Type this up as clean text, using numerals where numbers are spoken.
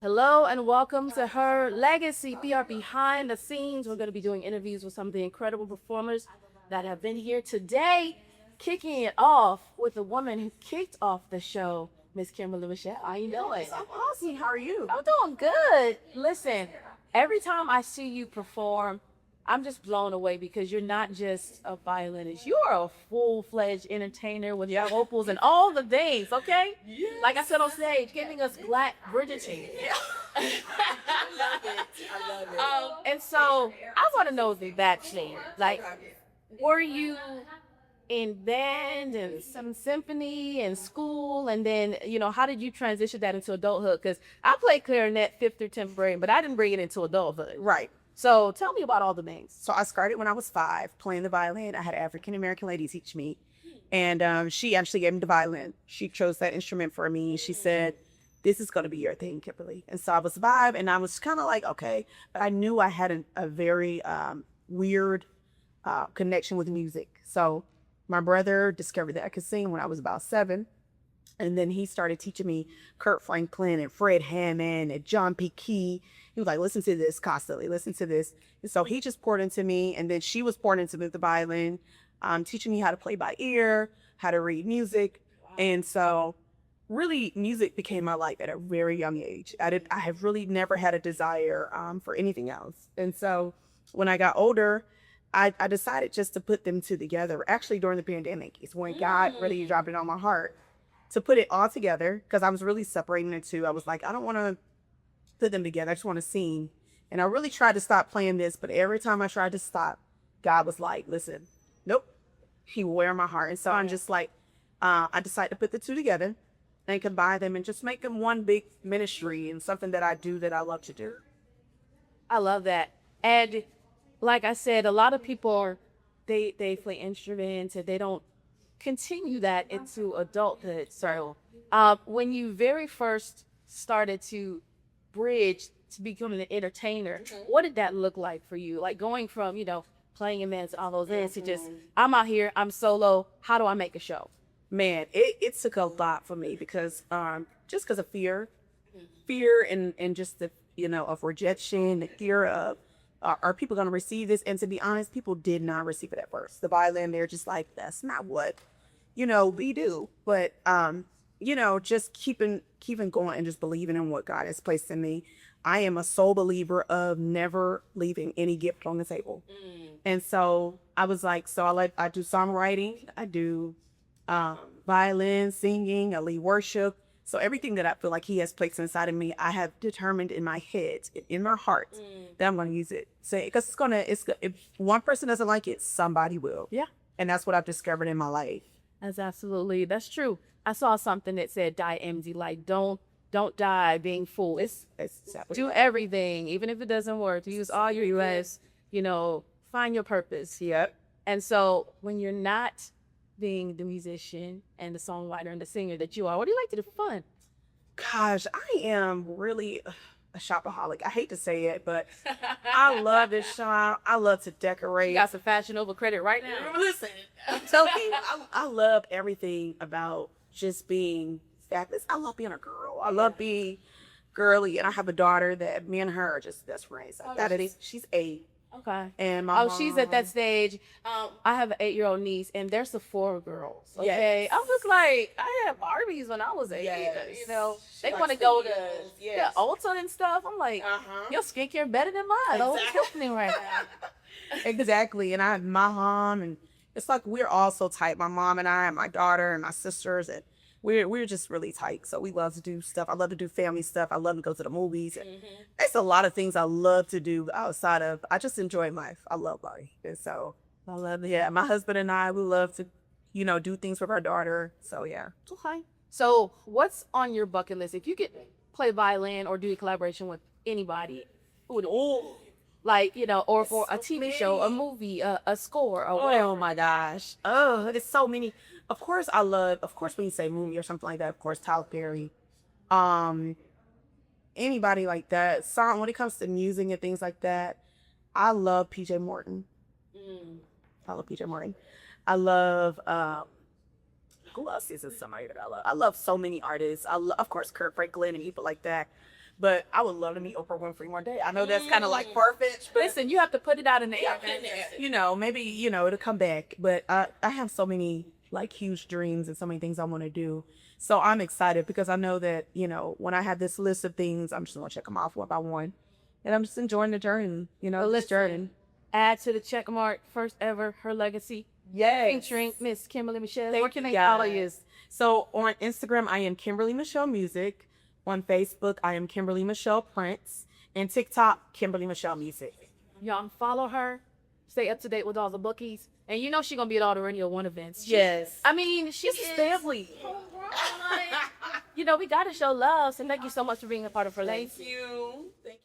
Hello and welcome to Her Legacy. We are behind the scenes. We're going to be doing interviews with some of the incredible performers that have been here today, kicking it off with the woman who kicked off the show, Miss Kimberly Michelle. How you doing? I'm awesome. How are you? I'm doing good. Listen, every time I see you perform, I'm just blown away because you're not just a violinist. You are a full-fledged entertainer with your vocals and all the things, okay? Yes. Like I said on stage, giving us Black Bridgerton. Yeah. I love it. I love it. And so I want to know that thing. Like, were you in band and some symphony and school, and then how did you transition that into adulthood? Because I played clarinet fifth through 10th grade, but I didn't bring it into adulthood. Right. So tell me about all the things. So I started when I was 5 playing the violin. I had an African American lady teach me, and she actually gave me the violin. She chose that instrument for me. She said, "This is going to be your thing, Kimberly." And so I was 5, and I was kind of like, okay, but I knew I had a very weird connection with music. So my brother discovered that I could sing when I was about 7. And then he started teaching me Kurt Franklin and Fred Hammond and John P. Key. He was like, listen to this constantly, listen to this. And so he just poured into me. And then she was pouring into me with the violin, teaching me how to play by ear, how to read music. And so really music became my life at a very young age. I have really never had a desire for anything else. And so when I got older, I decided just to put them two together. Actually, during the pandemic is when God really dropped it on my heart to put it all together, because I was really separating the two. I was like, I don't want to put them together. I just want to sing. And I really tried to stop playing this, but every time I tried to stop, God was like, listen, nope. He will wear my heart. And so I'm just like, I decided to put the two together and combine them and just make them one big ministry and something that I do that I love to do. I love that. And like I said, a lot of people they play instruments and they don't continue that into adulthood. So when you very first started to bridge to becoming an entertainer, what did that look like for you? Like going from, playing in bands, all those things to just, I'm out here, I'm solo, how do I make a show? Man, it took a lot for me because just because of fear and just the, of rejection, the fear of, are people going to receive this? And to be honest, people did not receive it at first. The violin, they're just like, that's not what, we do. But, just keeping going and just believing in what God has placed in me. I am a sole believer of never leaving any gift on the table. And so I was like, I do songwriting, I do violin, singing, I lead worship. So everything that I feel like he has placed inside of me, I have determined in my head, in my heart, that I'm going to use it. Say, because if one person doesn't like it, somebody will. Yeah. And that's what I've discovered in my life. That's true. I saw something that said die empty, like don't die being full. It's Exactly. do everything, even if it doesn't work. Use all your US, find your purpose. Yep. And so when you're not being the musician and the songwriter and the singer that you are, what do you like to do for fun? Gosh, I am really a shopaholic. I hate to say it, but I love to shop. I love to decorate. You got some Fashion Nova credit right now. Listen, I'm telling you, I love everything about just being fabulous. I love being a girl. I love being girly, and I have a daughter that me and her are just best friends. She's 8. Okay. And my mom, she's at that stage. I have an 8-year-old niece, and they're Sephora girls. Okay. Yes. I was like, I had Barbies when I was 8. Yes. They She want to likes go to to use, yes. Ulta and stuff. I'm like, your skincare better than mine. What's Exactly. happening right now? Exactly. And my mom, and it's like we're all so tight. My mom and I, and my daughter, and my sisters, and we're just really tight. So we love to do stuff. I love to do family stuff. I love to go to the movies. There's a lot of things I love to do outside of. I just enjoy life. I love life, and so I love. Yeah, my husband and I, we love to, do things with our daughter. So yeah. Okay. So what's on your bucket list? If you could play violin or do a collaboration with anybody, who would or for a TV show, a movie, a score, or whatever. Oh my gosh. Oh, there's so many. Of course, when you say movie or something like that, of course, Tyler Perry. Anybody like that. When it comes to music and things like that, I love PJ Morton. I love PJ Morton. I love, who else is somebody that I love? I love so many artists. Of course, Kurt Franklin and people like that. But I would love to meet Oprah Winfrey one day. I know that's kind of like far-fetched, but Listen, you have to put it out in the air. maybe, it'll come back. But I have so many like huge dreams and so many things I want to do. So I'm excited because I know that, when I have this list of things, I'm just going to check them off one by one. And I'm just enjoying the journey, this journey. Add to the check mark, first ever, her legacy. Yes. Featuring Miss Kimberly Michelle. Thank Where can they you, follow guys. you? So on Instagram, I am Kimberly Michelle Music. On Facebook, I am Kimberly Michelle Prince. And TikTok, Kimberly Michelle Music. Y'all follow her. Stay up to date with all the bookies. And you know she's going to be at all the Radio 1 events. Yes. I mean, she's family. we got to show love. So thank you so much for being a part of her life. Thank you. Thank you.